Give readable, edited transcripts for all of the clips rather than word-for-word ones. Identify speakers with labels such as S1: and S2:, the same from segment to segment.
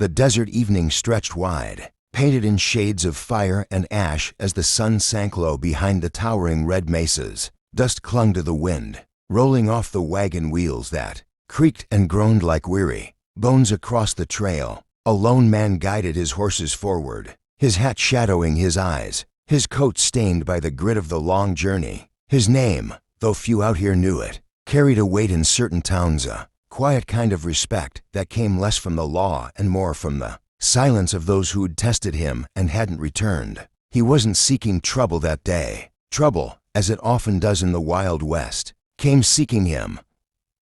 S1: The desert evening stretched wide, painted in shades of fire and ash as the sun sank low behind the towering red mesas. Dust clung to the wind, rolling off the wagon wheels that creaked and groaned like weary bones across the trail. A lone man guided his horses forward, his hat shadowing his eyes, his coat stained by the grit of the long journey. His name, though few out here knew it, carried a weight in certain towns, a quiet kind of respect that came less from the law and more from the silence of those who'd tested him and hadn't returned. He wasn't seeking trouble that day. Trouble, as it often does in the Wild West, came seeking him.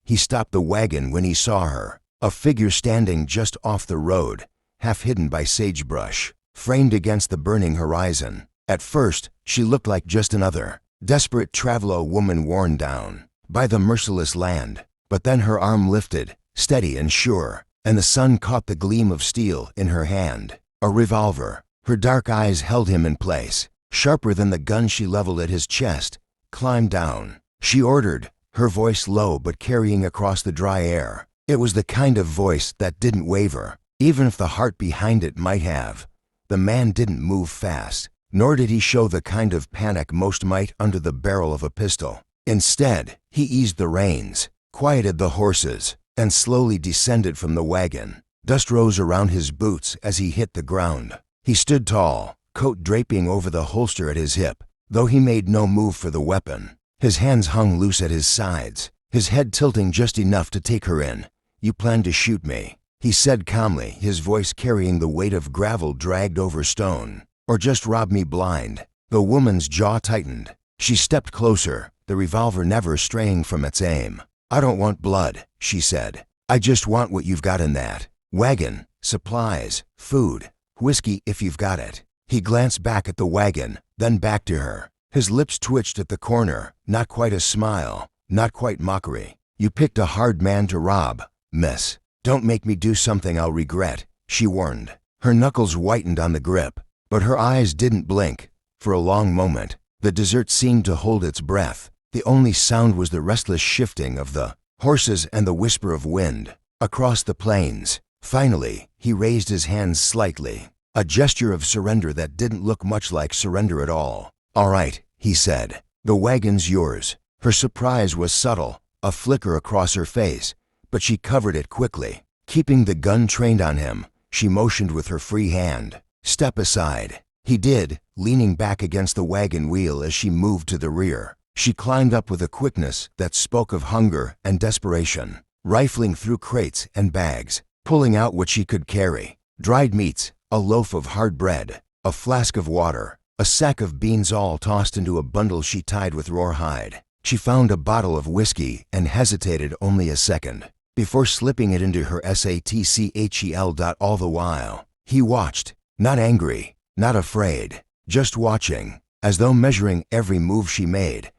S1: He stopped the wagon when he saw her, a figure standing just off the road, half hidden by sagebrush, framed against the burning horizon. At first, she looked like just another desperate traveler woman worn down by the merciless land. But then her arm lifted, steady and sure, and the sun caught the gleam of steel in her hand. A revolver. Her dark eyes held him in place, sharper than the gun she leveled at his chest. "Climb down," she ordered, her voice low but carrying across the dry air. It was the kind of voice that didn't waver, even if the heart behind it might have. The man didn't move fast, nor did he show the kind of panic most might under the barrel of a pistol. Instead, he eased the reins, quieted the horses, and slowly descended from the wagon. Dust rose around his boots as he hit the ground. He stood tall, coat draping over the holster at his hip, though he made no move for the weapon. His hands hung loose at his sides, his head tilting just enough to take her in. "You plan to shoot me," he said calmly, his voice carrying the weight of gravel dragged over stone. "Or just rob me blind?" The woman's jaw tightened. She stepped closer, the revolver never straying from its aim. "I don't want blood," she said. "I just want what you've got in that wagon. Supplies, food, whiskey if you've got it." He glanced back at the wagon, then back to her. His lips twitched at the corner, not quite a smile, not quite mockery. "You picked a hard man to rob, miss. Don't make me do something I'll regret," she warned. Her knuckles whitened on the grip, but her eyes didn't blink. For a long moment, the desert seemed to hold its breath. The only sound was the restless shifting of the horses and the whisper of wind across the plains. Finally, he raised his hands slightly, a gesture of surrender that didn't look much like surrender at all. "All right," he said. "The wagon's yours." Her surprise was subtle, a flicker across her face, but she covered it quickly. Keeping the gun trained on him, she motioned with her free hand. "Step aside." He did, leaning back against the wagon wheel as she moved to the rear. She climbed up with a quickness that spoke of hunger and desperation, rifling through crates and bags, pulling out what she could carry: dried meats, a loaf of hard bread, a flask of water, a sack of beans, all tossed into a bundle she tied with rawhide. She found a bottle of whiskey and hesitated only a second before slipping it into her satchel. All the while, he watched, not angry, not afraid, just watching, as though measuring every move she made.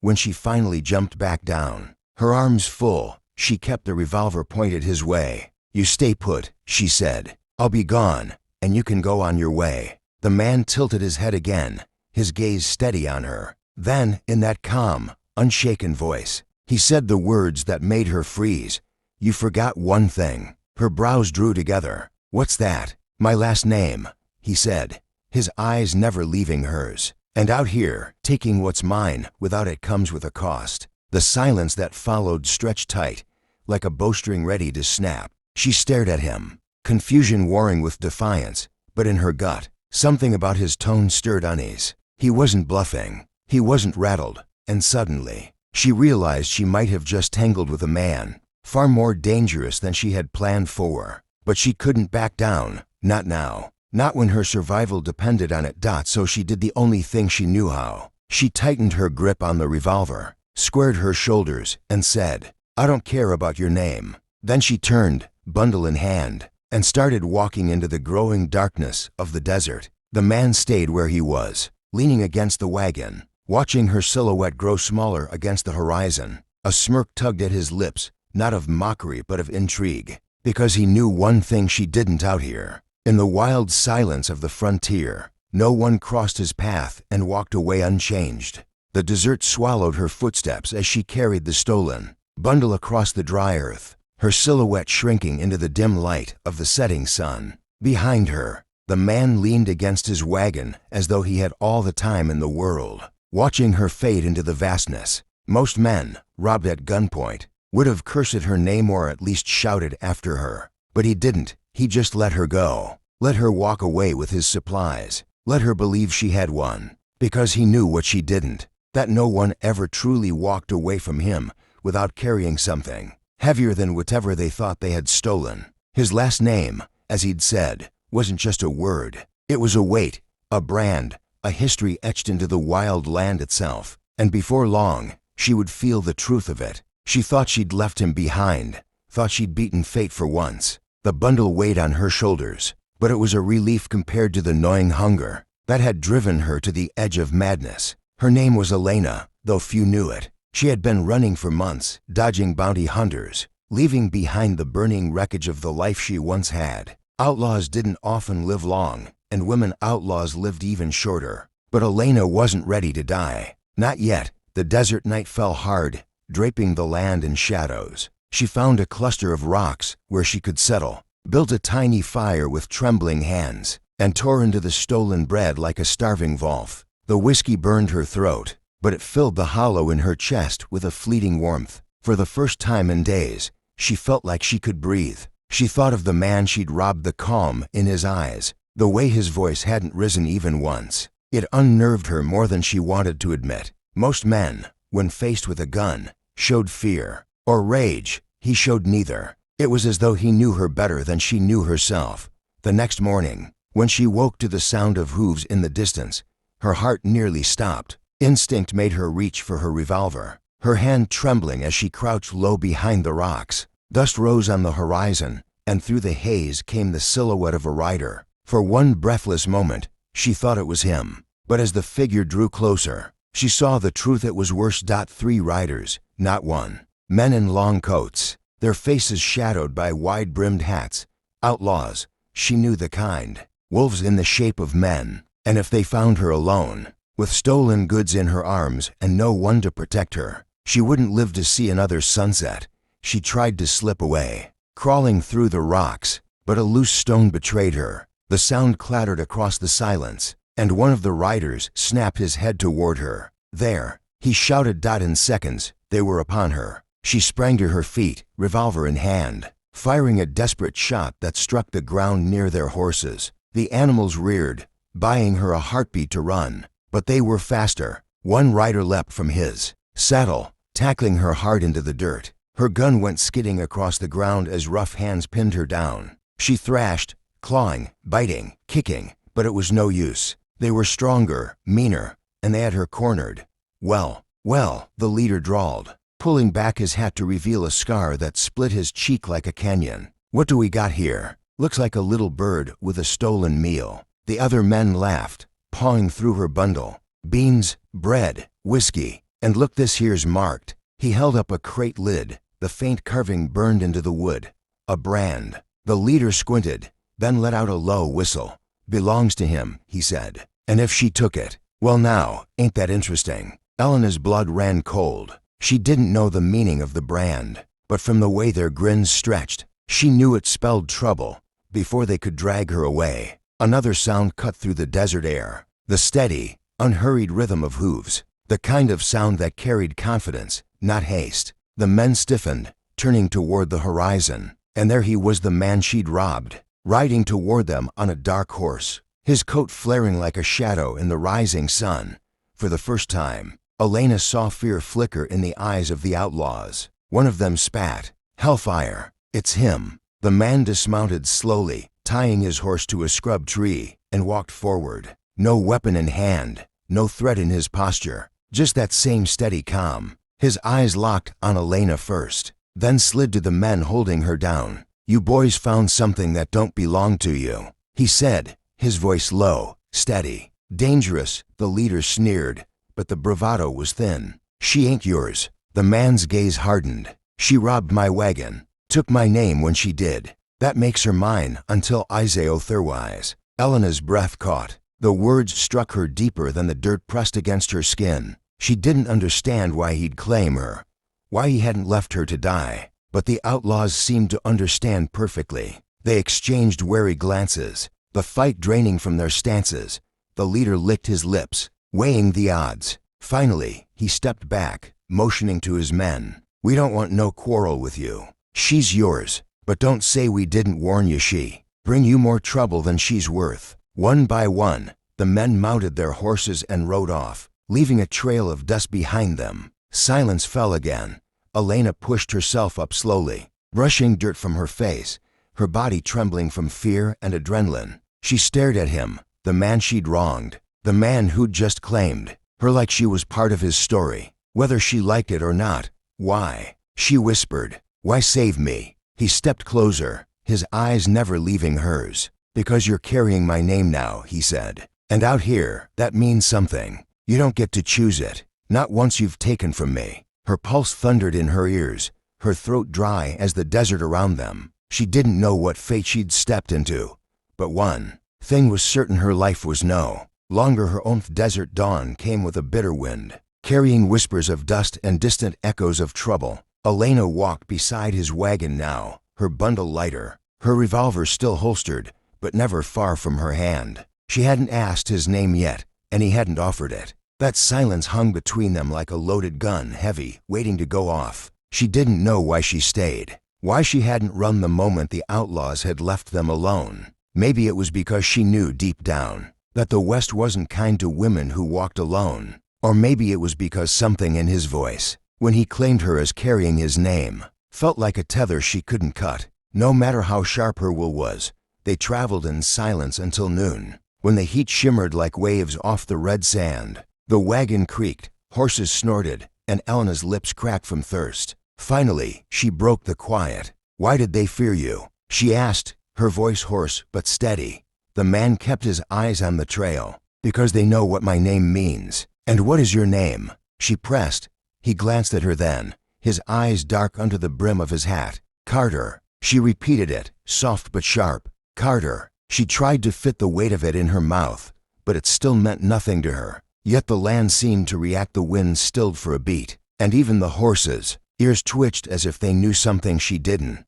S1: When she finally jumped back down, her arms full, she kept the revolver pointed his way. "You stay put," she said. "I'll be gone, and you can go on your way." The man tilted his head again, his gaze steady on her. Then, in that calm, unshaken voice, he said the words that made her freeze. "You forgot one thing." Her brows drew together. "What's that?" "My last name," he said, his eyes never leaving hers. "And out here, taking what's mine without it comes with a cost." The silence that followed stretched tight, like a bowstring ready to snap. She stared at him, confusion warring with defiance, but in her gut, something about his tone stirred unease. He wasn't bluffing, he wasn't rattled, and suddenly, she realized she might have just tangled with a man far more dangerous than she had planned for. But she couldn't back down, not now. Not when her survival depended on it. So she did the only thing she knew how. She tightened her grip on the revolver, squared her shoulders, and said, "I don't care about your name." Then she turned, bundle in hand, and started walking into the growing darkness of the desert. The man stayed where he was, leaning against the wagon, watching her silhouette grow smaller against the horizon. A smirk tugged at his lips, not of mockery but of intrigue, because he knew one thing she didn't out here. In the wild silence of the frontier, no one crossed his path and walked away unchanged. The desert swallowed her footsteps as she carried the stolen bundle across the dry earth, her silhouette shrinking into the dim light of the setting sun. Behind her, the man leaned against his wagon as though he had all the time in the world, watching her fade into the vastness. Most men, robbed at gunpoint, would have cursed her name or at least shouted after her. But he didn't. He just let her go. Let her walk away with his supplies. Let her believe she had one. Because he knew what she didn't. That no one ever truly walked away from him without carrying something heavier than whatever they thought they had stolen. His last name, as he'd said, wasn't just a word. It was a weight, a brand, a history etched into the wild land itself. And before long, she would feel the truth of it. She thought she'd left him behind, thought she'd beaten fate for once. The bundle weighed on her shoulders, but it was a relief compared to the gnawing hunger that had driven her to the edge of madness. Her name was Elena, though few knew it. She had been running for months, dodging bounty hunters, leaving behind the burning wreckage of the life she once had. Outlaws didn't often live long, and women outlaws lived even shorter. But Elena wasn't ready to die. Not yet. The desert night fell hard, draping the land in shadows. She found a cluster of rocks where she could settle, built a tiny fire with trembling hands, and tore into the stolen bread like a starving wolf. The whiskey burned her throat, but it filled the hollow in her chest with a fleeting warmth. For the first time in days, she felt like she could breathe. She thought of the man she'd robbed, the calm in his eyes, the way his voice hadn't risen even once. It unnerved her more than she wanted to admit. Most men, when faced with a gun, showed fear or rage. He showed neither. It was as though he knew her better than she knew herself. The next morning, when she woke to the sound of hooves in the distance, her heart nearly stopped. Instinct made her reach for her revolver, her hand trembling as she crouched low behind the rocks. Dust rose on the horizon, and through the haze came the silhouette of a rider. For one breathless moment, she thought it was him. But as the figure drew closer, she saw the truth. It was worse. 3 riders, not one. Men in long coats, their faces shadowed by wide-brimmed hats. Outlaws, she knew the kind. Wolves in the shape of men. And if they found her alone, with stolen goods in her arms and no one to protect her, she wouldn't live to see another sunset. She tried to slip away, crawling through the rocks, but a loose stone betrayed her. The sound clattered across the silence, and one of the riders snapped his head toward her. There, he shouted. In seconds, they were upon her. She sprang to her feet, revolver in hand, firing a desperate shot that struck the ground near their horses. The animals reared, buying her a heartbeat to run, but they were faster. One rider leapt from his saddle, tackling her hard into the dirt. Her gun went skidding across the ground as rough hands pinned her down. She thrashed, clawing, biting, kicking, but it was no use. They were stronger, meaner, and they had her cornered. Well, the leader drawled, pulling back his hat to reveal a scar that split his cheek like a canyon. What do we got here? Looks like a little bird with a stolen meal. The other men laughed, pawing through her bundle. Beans, bread, whiskey, and look, this here's marked. He held up a crate lid. The faint carving burned into the wood. A brand. The leader squinted, then let out a low whistle. Belongs to him, he said. And if she took it, well now, ain't that interesting? Elena's blood ran cold. She didn't know the meaning of the brand, but from the way their grins stretched, she knew it spelled trouble. Before they could drag her away, another sound cut through the desert air. The steady, unhurried rhythm of hooves. The kind of sound that carried confidence, not haste. The men stiffened, turning toward the horizon, and there he was, the man she'd robbed, riding toward them on a dark horse, his coat flaring like a shadow in the rising sun. For the first time, Elena saw fear flicker in the eyes of the outlaws. One of them spat, "Hellfire, it's him." The man dismounted slowly, tying his horse to a scrub tree, and walked forward. No weapon in hand, no threat in his posture, just that same steady calm. His eyes locked on Elena first, then slid to the men holding her down. "You boys found something that don't belong to you," he said, his voice low, steady. "Dangerous," the leader sneered, but the bravado was thin. "She ain't yours." The man's gaze hardened. "She robbed my wagon, took my name when she did. That makes her mine until I say otherwise." Elena's breath caught. The words struck her deeper than the dirt pressed against her skin. She didn't understand why he'd claim her, why he hadn't left her to die. But the outlaws seemed to understand perfectly. They exchanged wary glances, the fight draining from their stances. The leader licked his lips, weighing the odds. Finally, he stepped back, motioning to his men. "We don't want no quarrel with you. She's yours, but don't say we didn't warn you. She bring you more trouble than she's worth." One by one, the men mounted their horses and rode off, leaving a trail of dust behind them. Silence fell again. Elena pushed herself up slowly, brushing dirt from her face, her body trembling from fear and adrenaline. She stared at him, the man she'd wronged, the man who'd just claimed her like she was part of his story, whether she liked it or not. "Why?" she whispered. "Why save me?" He stepped closer, his eyes never leaving hers. "Because you're carrying my name now," he said. "And out here, that means something. You don't get to choose it, not once you've taken from me." Her pulse thundered in her ears, her throat dry as the desert around them. She didn't know what fate she'd stepped into, but one thing was certain: her life was no longer her own. Desert dawn came with a bitter wind, carrying whispers of dust and distant echoes of trouble. Elena walked beside his wagon now, her bundle lighter, her revolver still holstered, but never far from her hand. She hadn't asked his name yet, and he hadn't offered it. That silence hung between them like a loaded gun, heavy, waiting to go off. She didn't know why she stayed, why she hadn't run the moment the outlaws had left them alone. Maybe it was because she knew deep down that the West wasn't kind to women who walked alone. Or maybe it was because something in his voice, when he claimed her as carrying his name, felt like a tether she couldn't cut. No matter how sharp her will was, they traveled in silence until noon, when the heat shimmered like waves off the red sand. The wagon creaked, horses snorted, and Elena's lips cracked from thirst. Finally, she broke the quiet. "Why did they fear you?" she asked, her voice hoarse but steady. The man kept his eyes on the trail. "Because they know what my name means." "And what is your name?" she pressed. He glanced at her then, his eyes dark under the brim of his hat. "Carter." She repeated it, soft but sharp. "Carter." She tried to fit the weight of it in her mouth, but it still meant nothing to her. Yet the land seemed to react. The wind stilled for a beat, and even the horses' ears twitched as if they knew something she didn't.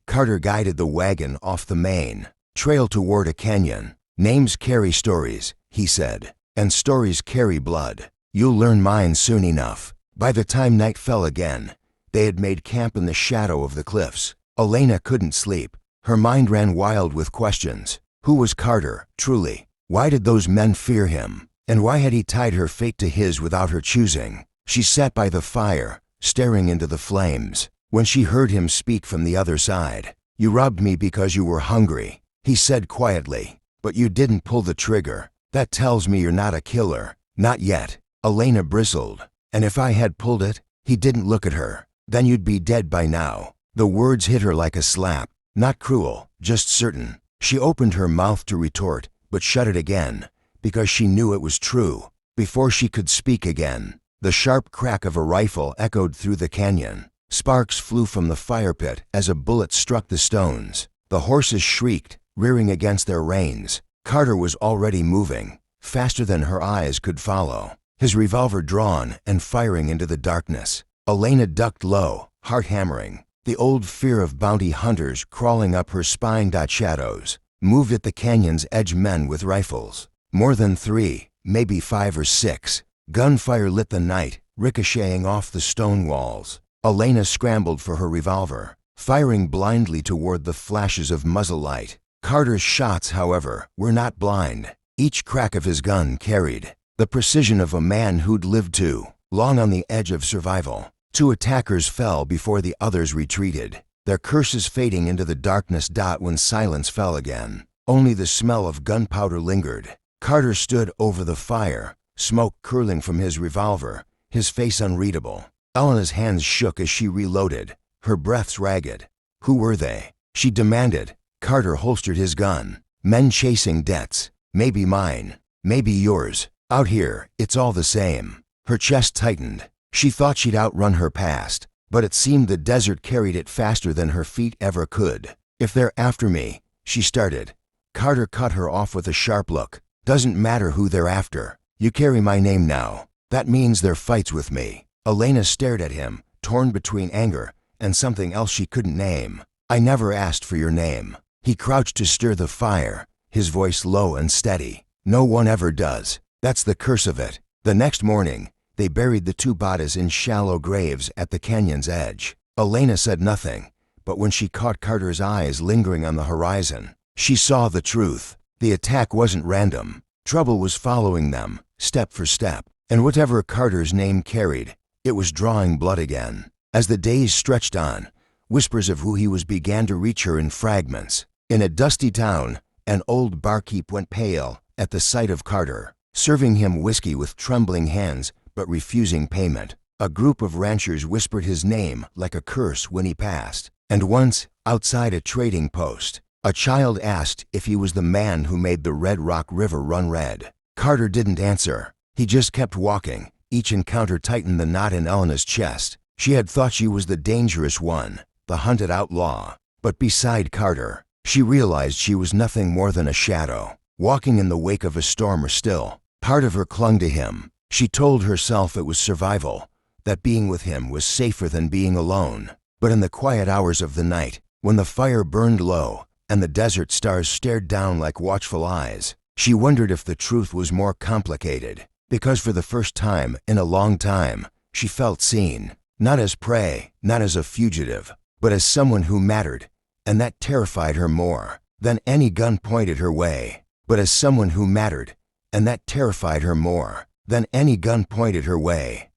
S1: Carter guided the wagon off the main trail toward a canyon. "Names carry stories," he said, "and stories carry blood. You'll learn mine soon enough." By the time night fell again, they had made camp in the shadow of the cliffs. Elena couldn't sleep. Her mind ran wild with questions. Who was Carter, truly? Why did those men fear him? And why had he tied her fate to his without her choosing? She sat by the fire, staring into the flames, when she heard him speak from the other side. "You robbed me because you were hungry," he said quietly, "but you didn't pull the trigger. That tells me you're not a killer." "Not yet." Elena bristled. "And if I had pulled it?" He didn't look at her. "Then you'd be dead by now." The words hit her like a slap. Not cruel, just certain. She opened her mouth to retort, but shut it again, because she knew it was true. Before she could speak again, the sharp crack of a rifle echoed through the canyon. Sparks flew from the fire pit as a bullet struck the stones. The horses shrieked, rearing against their reins. Carter was already moving, faster than her eyes could follow, his revolver drawn and firing into the darkness. Elena ducked low, heart hammering, the old fear of bounty hunters crawling up her spine. Shadows moved at the canyon's edge, men with rifles. More than 3, maybe 5 or 6. Gunfire lit the night, ricocheting off the stone walls. Elena scrambled for her revolver, firing blindly toward the flashes of muzzle light. Carter's shots, however, were not blind. Each crack of his gun carried the precision of a man who'd lived too long on the edge of survival. 2 attackers fell before the others retreated, their curses fading into the darkness. When silence fell again, only the smell of gunpowder lingered. Carter stood over the fire, smoke curling from his revolver, his face unreadable. Elena's hands shook as she reloaded, her breaths ragged. "Who were they?" she demanded. Carter holstered his gun. "Men chasing debts. Maybe mine, maybe yours. Out here, it's all the same." Her chest tightened. She thought she'd outrun her past, but it seemed the desert carried it faster than her feet ever could. "If they're after me," she started. Carter cut her off with a sharp look. "Doesn't matter who they're after. You carry my name now. That means they're fights with me." Elena stared at him, torn between anger and something else she couldn't name. I never asked for your name. He crouched to stir the fire, his voice low and steady. No one ever does. That's the curse of it. The next morning, they buried the two bodies in shallow graves at the canyon's edge. Elena said nothing, but when she caught Carter's eyes lingering on the horizon, she saw the truth. The attack wasn't random. Trouble was following them, step for step, and whatever Carter's name carried, it was drawing blood again. As the days stretched on, whispers of who he was began to reach her in fragments. In a dusty town, an old barkeep went pale at the sight of Carter, serving him whiskey with trembling hands but refusing payment. A group of ranchers whispered his name like a curse when he passed. And once, outside a trading post, a child asked if he was the man who made the Red Rock River run red. Carter didn't answer. He just kept walking. Each encounter tightened the knot in Elena's chest. She had thought she was the dangerous one, the hunted outlaw. But beside Carter, she realized she was nothing more than a shadow, walking in the wake of a storm or still. Part of her clung to him. She told herself it was survival, that being with him was safer than being alone. But in the quiet hours of the night, when the fire burned low and the desert stars stared down like watchful eyes, she wondered if the truth was more complicated. Because for the first time in a long time, she felt seen. Not as prey, not as a fugitive, but as someone who mattered, and that terrified her more than any gun pointed her way. But as someone who mattered, and that terrified her more than any gun pointed her way.